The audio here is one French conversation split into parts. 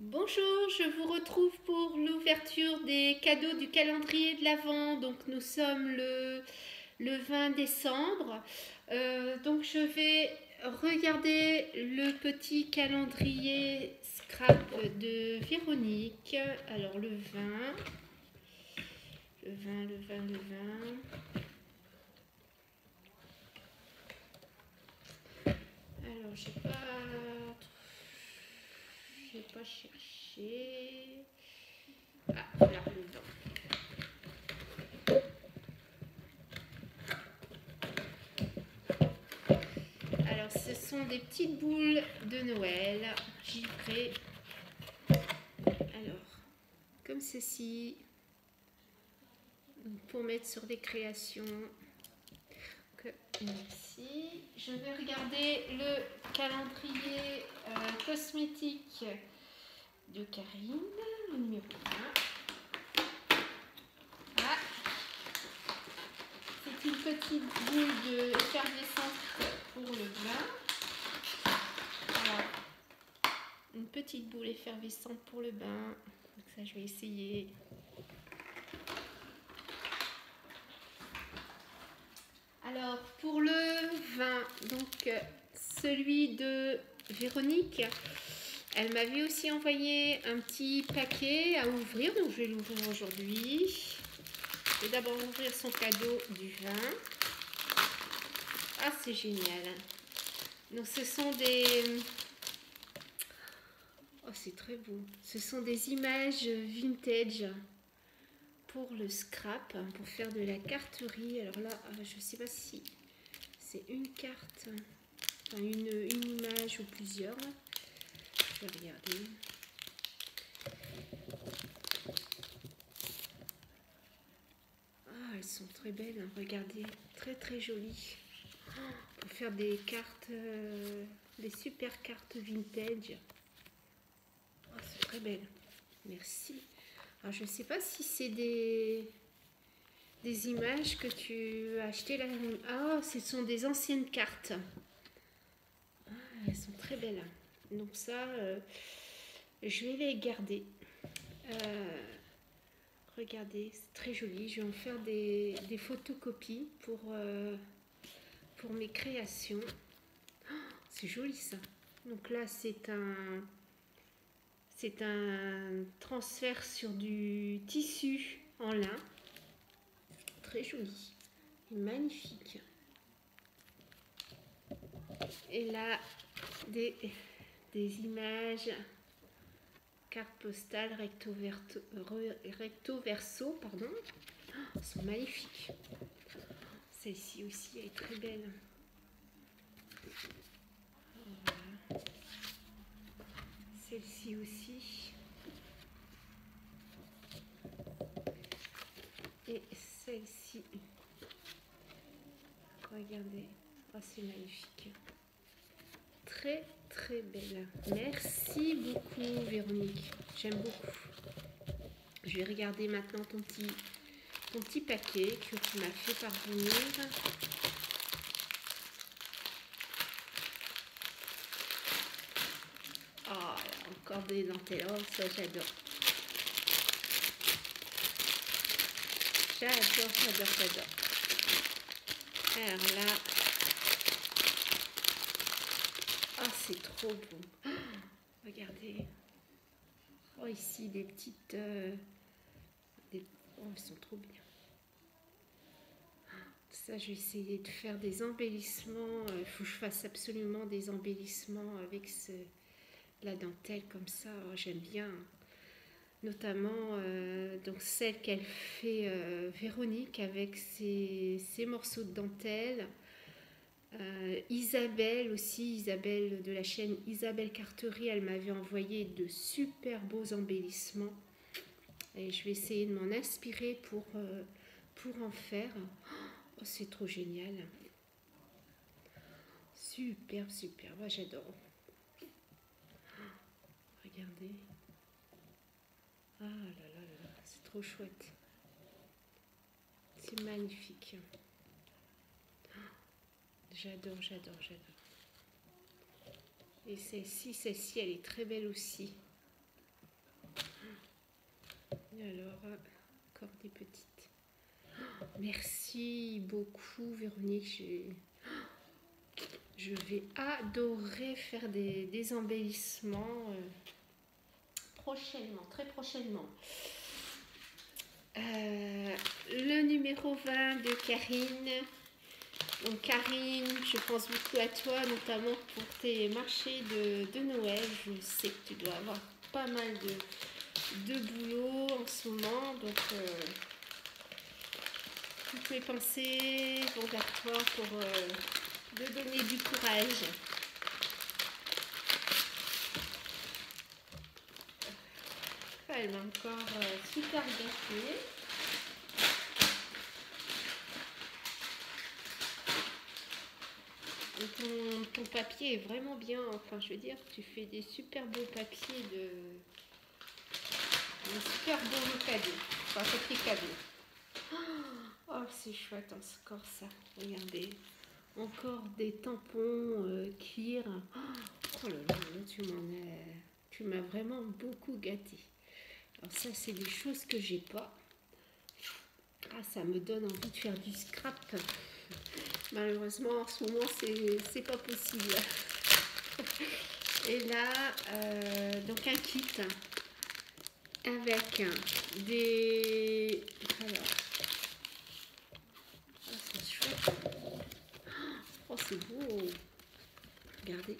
Bonjour, je vous retrouve pour l'ouverture des cadeaux du calendrier de l'Avent. Donc nous sommes le 20 décembre. Donc je vais regarder le petit calendrier scrap de Véronique. Alors le 20, le 20, le 20, le 20. Alors j'ai pas cherché. Ah, voilà le 20. Alors, ce sont des petites boules de Noël givrées. Alors, comme ceci, pour mettre sur des créations. Merci. Je vais regarder le calendrier cosmétique de Karine, le numéro 1. Ah, c'est une petite boule de effervescence pour le bain. Alors, une petite boule effervescente pour le bain. Donc ça, je vais essayer. Alors, pour le vin, donc celui de Véronique, elle m'avait aussi envoyé un petit paquet à ouvrir, donc je vais l'ouvrir aujourd'hui. Je vais d'abord ouvrir son cadeau du vin. Ah, c'est génial. Donc, ce sont des... Oh, c'est très beau. Ce sont des images vintage pour le scrap, pour faire de la carterie. Alors là, je ne sais pas si c'est une carte, enfin une image ou plusieurs. Je vais regarder. Ah, elles sont très belles, hein. Regardez, très très jolies. Pour faire des cartes, des super cartes vintage. Oh, c'est très belle. Merci. Alors, je ne sais pas si c'est des images que tu as achetées là. Ah, ce sont des anciennes cartes. Ah, elles sont très belles. Donc ça, je vais les garder. Regardez, c'est très joli. Je vais en faire des photocopies pour mes créations. Oh, c'est joli ça. Donc là, c'est un transfert sur du tissu en lin. Très joli. Et magnifique. Et là, des images, carte postale recto verso, pardon. Oh, sont magnifiques. Celle-ci aussi, elle est très belle. Voilà. Celle-ci aussi. Et celle-ci. Regardez. Oh, c'est magnifique. Très très belle. Merci beaucoup Véronique. J'aime beaucoup. Je vais regarder maintenant ton petit paquet que tu m'as fait parvenir. Oh, encore des dentelles. Oh, ça j'adore. J'adore. Alors là, oh, c'est trop beau. Oh, regardez. Oh, ici, des petites... Oh, elles sont trop bien. Ça, je vais essayer de faire des embellissements. Il faut que je fasse absolument des embellissements avec la dentelle comme ça. Oh, j'aime bien. Notamment donc celle qu'elle fait Véronique avec ses morceaux de dentelle. Isabelle aussi, Isabelle de la chaîne Isabelle Carterie, elle m'avait envoyé de super beaux embellissements. Et je vais essayer de m'en inspirer pour en faire. Oh, c'est trop génial. Super. Moi, j'adore. Regardez. Ah là, c'est trop chouette. C'est magnifique. J'adore. Et celle-ci, elle est très belle aussi. Et alors, encore des petites. Merci beaucoup Véronique. Je vais adorer faire des embellissements prochainement, très prochainement. Le numéro 20 de Karine. Donc Karine, je pense beaucoup à toi, notamment pour tes marchés de Noël. Je sais que tu dois avoir pas mal de boulot en ce moment. Donc toutes mes pensées vont vers toi pour te donner du courage. Elle m'a encore super gâtée. Ton papier est vraiment bien, enfin je veux dire, tu fais des super beaux papiers, des super beaux cadeaux, enfin papier cadeau. Oh c'est chouette encore ça, regardez, encore des tampons cuir. Oh là là, tu m'as vraiment beaucoup gâté. Alors ça c'est des choses que j'ai pas. Ah ça me donne envie de faire du scrap. Malheureusement, en ce moment, c'est pas possible. Et là, donc un kit avec des... Alors, c'est chouette. Oh, c'est beau. Regardez,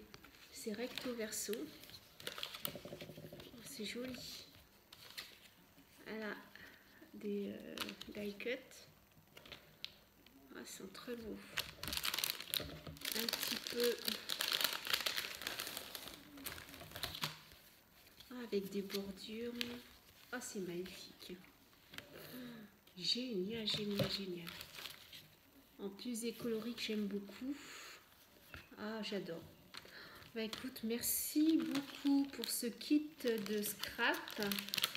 c'est recto verso. Oh, c'est joli. Voilà, des die cut. Ah, ils sont très beaux. Un petit peu avec des bordures. Ah, c'est magnifique. Génial, génial, génial. En plus des coloris que j'aime beaucoup. Ah, j'adore. Bah écoute, merci beaucoup pour ce kit de scrap.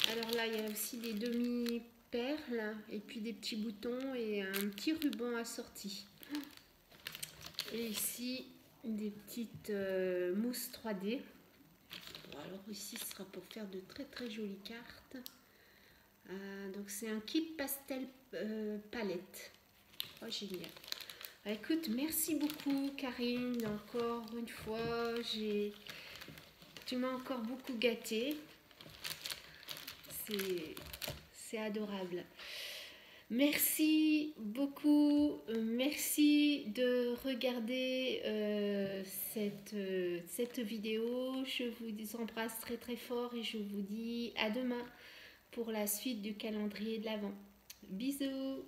Alors là, il y a aussi des demi-perles et puis des petits boutons et un petit ruban assorti. Et ici, des petites mousses 3D. Bon, alors ici, ce sera pour faire de très très jolies cartes. Donc c'est un kit pastel palette. Oh, génial. Bah, écoute, merci beaucoup Karine, encore une fois, tu m'as encore beaucoup gâtée. C'est adorable. Merci beaucoup, merci de regarder cette vidéo. Je vous embrasse très très fort et je vous dis à demain pour la suite du calendrier de l'Avent. Bisous.